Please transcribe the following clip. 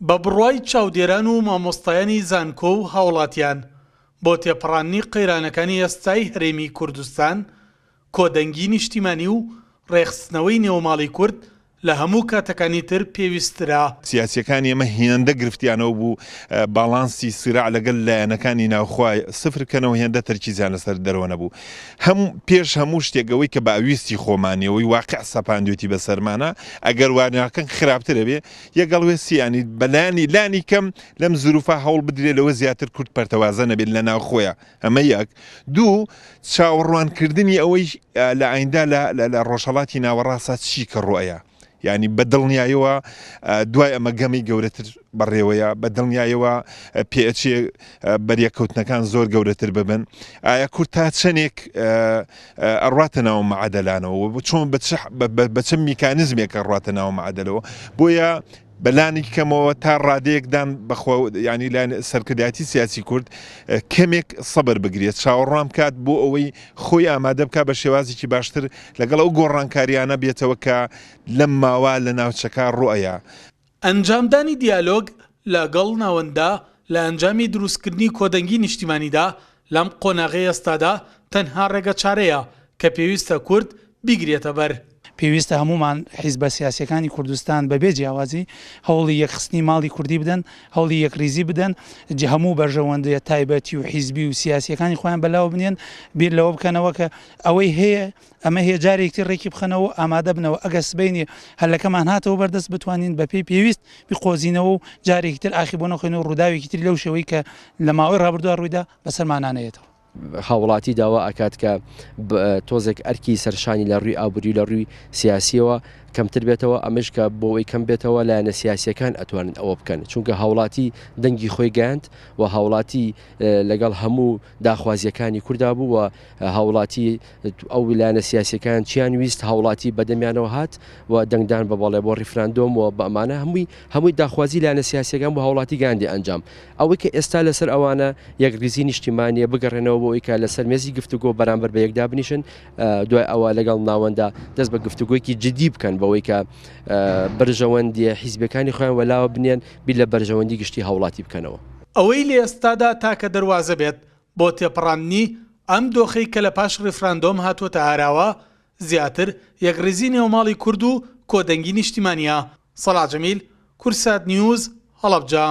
بە بڕوای چاودێران و مامۆستایانی زانکۆ و هاوڵاتیان بۆ تێپەڕاندنی قەیرانەکانی ئێستای هەرێمی کوردستان کۆدەنگی نیشتیمانی و ڕێخستنەوەی نێوماڵی کورد لە هەموو کاتەکانی تر پێویسترا. سیاسیەکانی ئێمە هێندە گرفتیانەوە بوو باڵانسی سراع لەگەڵ لایەنەکانی ناوخوای سفرکەنەوە هێندە تەرکیزیان لەسەر دەرەوە نەبوو. پێش هەموو شتێکەوەی کە باویستی خۆمانیەوەی واقع سەپاندوێتی بەسەرمانە ئەگەر وانەکەن خراپترە بێ یەگەڵ وێسیانی بەلانی لانی کەم لەم زروفە هەوڵ بدرێت لەوە زیاتر کورد پەرتەوازە نەبێت لە ناوخۆیە. ئەمە یەک. دوو، چاوەڕوانکردنی ئەوەی لە ئایندا لە ڕۆژهەڵاتی ناوەڕاستە چی کە ڕۆیە. یعنی بەدڵنیایەوە دوای ئەمە گەمی گەورەتر بەڕێوەیە، بەدڵنیایەوە پێچێ بەریەکەوتنەکان زۆر گەورەتر ببن. ئایا کورد تا چەندێک ئەڕاتە ناو مەعادەلانەوە چۆن بە چەند میکانیزمێک ڕاتە ناو مەعادەلەوە بۆیە بەلانی کەمەوە تا ڕادەیەکدان بەخۆ ینی سەرکردایەتی سیاسی کورد کەمێک سەبر بگرێت چاوەڕام کات بۆ ئەوەی خۆی ئامادە بکە بە شێوازێکی باشتر لەگەڵ ئەو گۆڕانکاریانە بێتەوە کە لەم ماوە لە ناوچەکە ڕۆیە. ئەنجامدانی دیالۆگ لەگەڵ ناوەندا لە ئەنجامی دروستکردنی کۆدەنگی نیشتیمانیدا لەم قۆناغی ئێستادا تەنها ڕێگە چارەیە کە پێویستە کورد بیگرێتە بەر. پێویستە هەمومان حیزبە سیاسیەکانی کوردستان بەبێ جیاوازی هەوڵی یەکخستنی ماڵی کوردی بدەن، هەوڵی یەکریزی بدەن، هەموو بەرژەوەندە تایبەتی و حیزبی و سیاسیەکانی خۆیان بەلاو بنێن، بیر لەوە بکەنەوە کە ئەوەی هەیە ئەمە هەیە جارێکتی ڕێکی بخەنەوە ئامادە بنەوە ئەگە سبەینی هەلەکەمان هاتەوە بەردەست بتوانین بە پێی پێویست بقۆزینەوە و جارێکی تر ئاخی بۆ نەخۆینەوە ڕووداوێکی تر لەو شێوەی کە لە ماوەی ڕابردووە ڕوویدا بەسەرمانانەیەتەوە. هاوڵاتی داوا ئەکات کە تۆزێک ئەرکی سەرشانی لە ڕووی ئابووری لە ڕووی سیاسیەوە کەمتر بێتەوە، ئەمەش کە بۆ ئەوەی کەم بێتەوە لایەنە سیاسیەکان ئەتوانن ئەوە بکەن، چونکە هاوڵاتی دەنگی خۆی گەاند و هاوڵاتی لەگەڵ هەموو داخوازیەکانی کووردا بوو و هاوڵاتی ئەو لایەنە سیاسیەکان چیان ویست هاوڵاتی بەدەمیانەوە هات و دەنگدان بە بەڵێ بۆ ریفراندۆم و بە ئەمانە هەمووی داخوازی لایەنە سیاسیەکان بۆ هاوڵاتی گاندی ئەنجام. ئەوەی کە ئێستا لەسەر ئەوانە یەکریزی نیشتیمانیە بگەڕێنەوە بۆ ئەوەی کە لەسەر مێزی گفتوگۆ بەرامبەر بە یەکدا بنیشن، دوای ئەوە لەگەڵ ناوەندا دەست بە گفتوگۆیکی جدی بکەن بەوەی کە بەرژەوەندی حیزبەکانی خۆیان وەلاوە بنێن بیر لە بەرژەوەندی گشتی هاوڵاتی بکەنەوە. ئەوەی لە ئێستادا تاکە دەواازە بێت بۆ تێپەڕاندنی ئەم دۆخەی کە لە پاش ریفراندۆم هاتووەتە ئاراوە زیاتر یەکریزی نێوماڵی کورد و کۆدەنگی نیشتیمانیە. سەڵات جەمیل، کوردسات نیوز، هەڵەبجە.